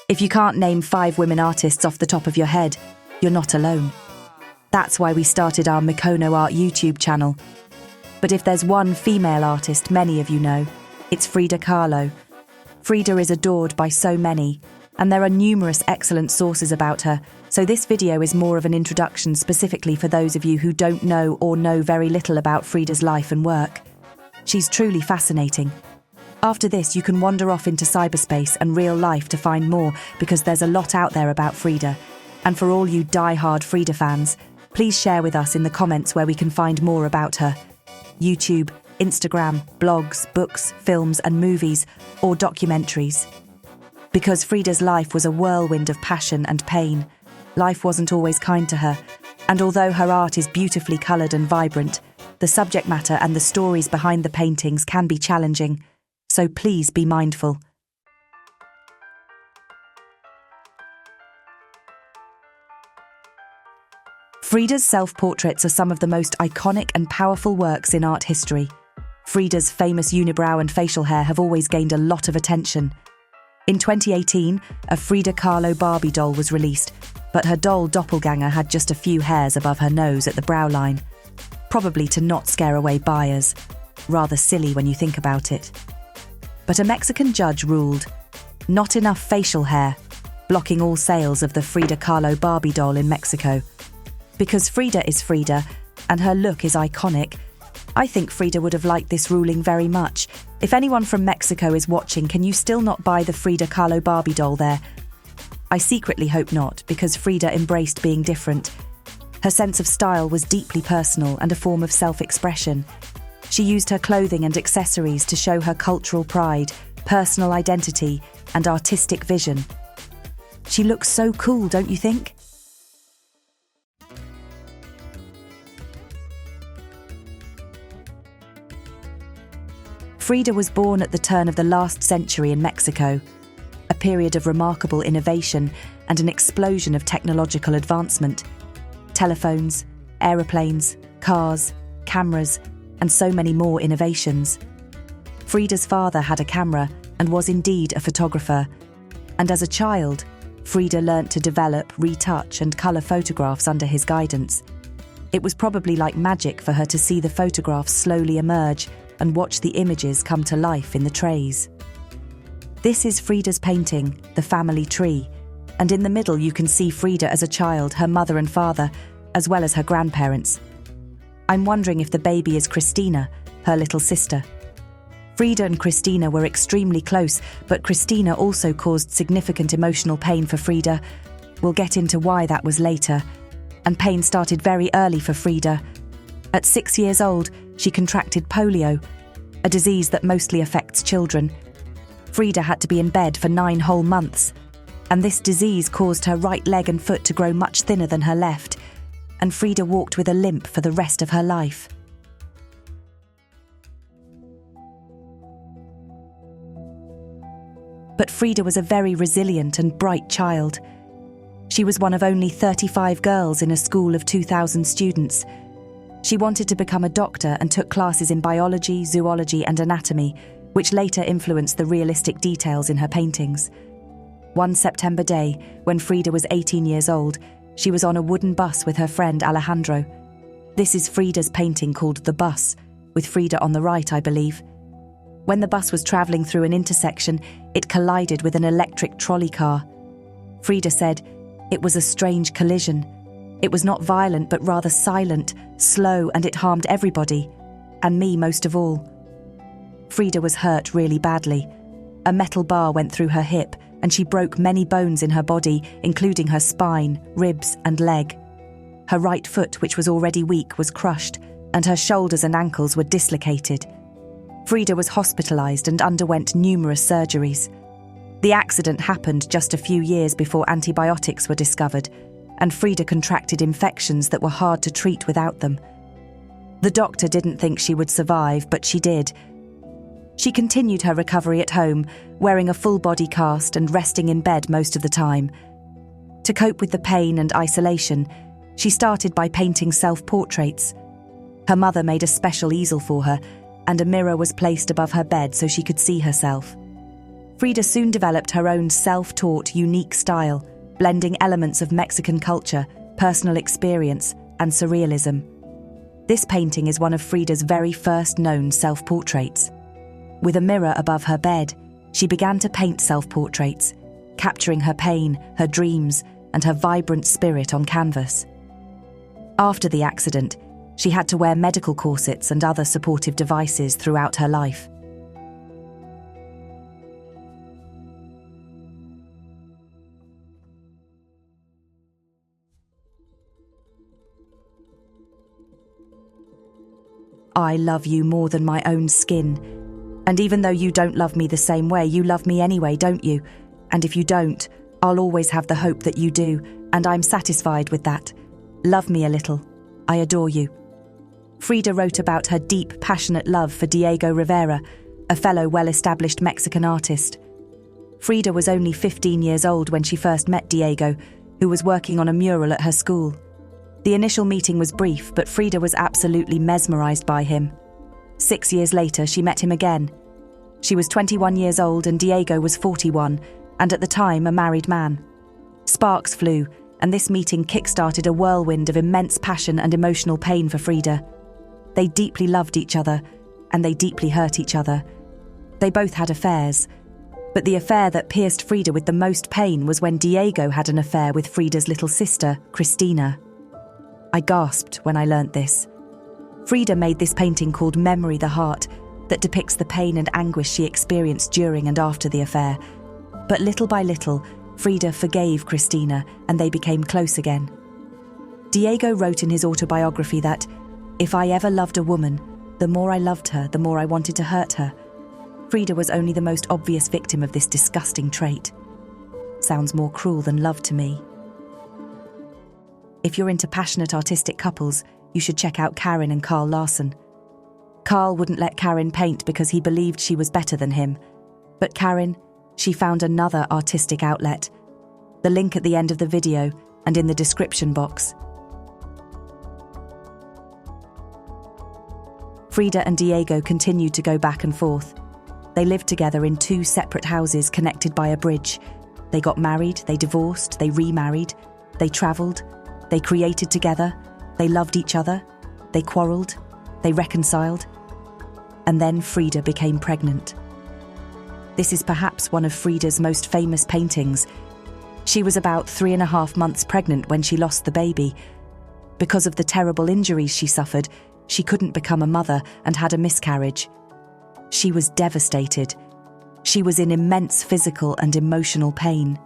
If you can't name 5 women artists off the top of your head, you're not alone. That's why we started our mikonoart YouTube channel. But if there's one female artist many of you know, it's Frida Kahlo. Frida is adored by so many, and there are numerous excellent sources about her, so this video is more of an introduction specifically for those of you who don't know or know very little about Frida's life and work. She's truly fascinating. After this, you can wander off into cyberspace and real life to find more, because there's a lot out there about Frida. And for all you die-hard Frida fans, please share with us in the comments where we can find more about her. YouTube, Instagram, blogs, books, films and movies, or documentaries. Because Frida's life was a whirlwind of passion and pain. Life wasn't always kind to her, and although her art is beautifully coloured and vibrant, the subject matter and the stories behind the paintings can be challenging, so please be mindful. Frida's self-portraits are some of the most iconic and powerful works in art history. Frida's famous unibrow and facial hair have always gained a lot of attention. In 2018, a Frida Kahlo Barbie doll was released, but her doll doppelganger had just a few hairs above her nose at the brow line, probably to not scare away buyers. Rather silly when you think about it. But a Mexican judge ruled, not enough facial hair, blocking all sales of the Frida Kahlo Barbie doll in Mexico. Because Frida is Frida, and her look is iconic, I think Frida would have liked this ruling very much. If anyone from Mexico is watching, can you still not buy the Frida Kahlo Barbie doll there? I secretly hope not, because Frida embraced being different. Her sense of style was deeply personal and a form of self-expression. She used her clothing and accessories to show her cultural pride, personal identity, and artistic vision. She looks so cool, don't you think? Frida was born at the turn of the last century in Mexico, a period of remarkable innovation and an explosion of technological advancement. Telephones, aeroplanes, cars, cameras, and so many more innovations. Frida's father had a camera and was indeed a photographer, and as a child, Frida learnt to develop, retouch, and colour photographs under his guidance. It was probably like magic for her to see the photographs slowly emerge and watch the images come to life in the trays. This is Frida's painting, The Family Tree, and in the middle you can see Frida as a child, her mother and father, as well as her grandparents. I'm wondering if the baby is Cristina, her little sister. Frida and Cristina were extremely close, but Cristina also caused significant emotional pain for Frida. We'll get into why that was later. And pain started very early for Frida. At 6 years old, she contracted polio, a disease that mostly affects children. Frida had to be in bed for 9 whole months, and this disease caused her right leg and foot to grow much thinner than her left, and Frida walked with a limp for the rest of her life. But Frida was a very resilient and bright child. She was one of only 35 girls in a school of 2,000 students. She wanted to become a doctor and took classes in biology, zoology and anatomy, which later influenced the realistic details in her paintings. One September day, when Frida was 18 years old, she was on a wooden bus with her friend Alejandro. This is Frida's painting called The Bus, with Frida on the right, I believe. When the bus was travelling through an intersection, it collided with an electric trolley car. Frida said, "It was a strange collision. It was not violent, but rather silent, slow, and it harmed everybody, and me most of all." Frida was hurt really badly. A metal bar went through her hip, and she broke many bones in her body, including her spine, ribs, and leg. Her right foot, which was already weak, was crushed, and her shoulders and ankles were dislocated. Frida was hospitalised and underwent numerous surgeries. The accident happened just a few years before antibiotics were discovered, and Frida contracted infections that were hard to treat without them. The doctor didn't think she would survive, but she did. She continued her recovery at home, wearing a full-body cast and resting in bed most of the time. To cope with the pain and isolation, she started by painting self-portraits. Her mother made a special easel for her, and a mirror was placed above her bed so she could see herself. Frida soon developed her own self-taught, unique style, blending elements of Mexican culture, personal experience, and surrealism. This painting is one of Frida's very first known self-portraits. With a mirror above her bed, she began to paint self-portraits, capturing her pain, her dreams, and her vibrant spirit on canvas. After the accident, she had to wear medical corsets and other supportive devices throughout her life. I love you more than my own skin. And even though you don't love me the same way, you love me anyway, don't you? And if you don't, I'll always have the hope that you do, and I'm satisfied with that. Love me a little. I adore you. Frida wrote about her deep, passionate love for Diego Rivera, a fellow well-established Mexican artist. Frida was only 15 years old when she first met Diego, who was working on a mural at her school. The initial meeting was brief, but Frida was absolutely mesmerized by him. 6 years later, she met him again. She was 21 years old and Diego was 41, and at the time a married man. Sparks flew, and this meeting kick-started a whirlwind of immense passion and emotional pain for Frida. They deeply loved each other, and they deeply hurt each other. They both had affairs, but the affair that pierced Frida with the most pain was when Diego had an affair with Frida's little sister, Cristina. I gasped when I learnt this. Frida made this painting called Memory the Heart that depicts the pain and anguish she experienced during and after the affair. But little by little, Frida forgave Cristina and they became close again. Diego wrote in his autobiography that, "If I ever loved a woman, the more I loved her, the more I wanted to hurt her." Frida was only the most obvious victim of this disgusting trait. Sounds more cruel than love to me. If you're into passionate artistic couples, you should check out Karin and Carl Larsson. Carl wouldn't let Karin paint because he believed she was better than him. But Karin, she found another artistic outlet. The link at the end of the video and in the description box. Frida and Diego continued to go back and forth. They lived together in 2 separate houses connected by a bridge. They got married, they divorced, they remarried, they travelled, they created together, they loved each other, they quarrelled, they reconciled, and then Frida became pregnant. This is perhaps one of Frida's most famous paintings. She was about 3.5 months pregnant when she lost the baby. Because of the terrible injuries she suffered, she couldn't become a mother and had a miscarriage. She was devastated. She was in immense physical and emotional pain.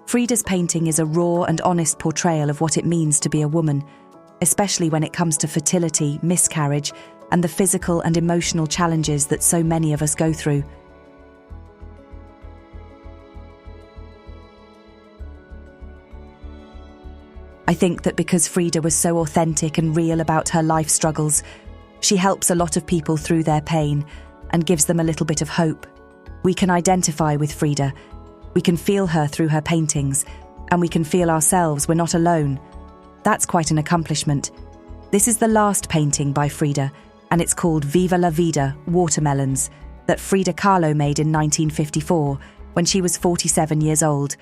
Frida's painting is a raw and honest portrayal of what it means to be a woman, especially when it comes to fertility, miscarriage, and the physical and emotional challenges that so many of us go through. I think that because Frida was so authentic and real about her life struggles, she helps a lot of people through their pain and gives them a little bit of hope. We can identify with Frida. We can feel her through her paintings, and we can feel ourselves we're not alone. That's quite an accomplishment. This is the last painting by Frida, and it's called Viva la Vida, Watermelons, that Frida Kahlo made in 1954, when she was 47 years old.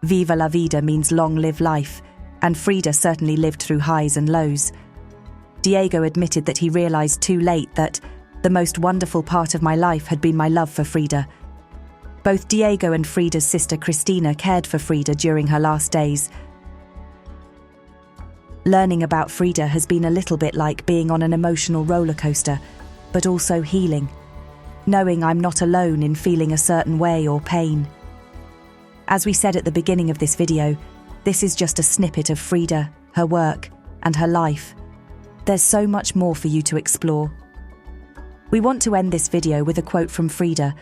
Viva la Vida means long live life, and Frida certainly lived through highs and lows. Diego admitted that he realized too late that the most wonderful part of my life had been my love for Frida. Both Diego and Frida's sister Cristina cared for Frida during her last days. Learning about Frida has been a little bit like being on an emotional roller coaster, but also healing, knowing I'm not alone in feeling a certain way or pain. As we said at the beginning of this video, this is just a snippet of Frida, her work, and her life. There's so much more for you to explore. We want to end this video with a quote from Frida.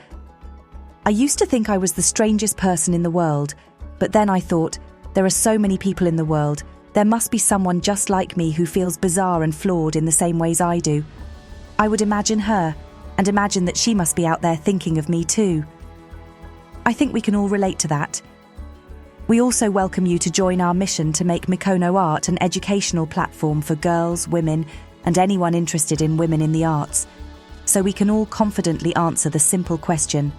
"I used to think I was the strangest person in the world, but then I thought, there are so many people in the world, there must be someone just like me who feels bizarre and flawed in the same ways I do. I would imagine her, and imagine that she must be out there thinking of me too." I think we can all relate to that. We also welcome you to join our mission to make mikonoart an educational platform for girls, women, and anyone interested in women in the arts, so we can all confidently answer the simple question,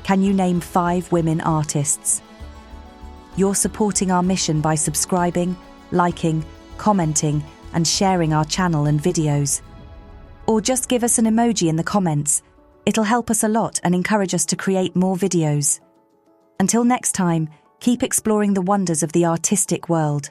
Can you name 5 women artists? You're supporting our mission by subscribing, liking, commenting, and sharing our channel and videos. Or just give us an emoji in the comments. It'll help us a lot and encourage us to create more videos. Until next time, keep exploring the wonders of the artistic world.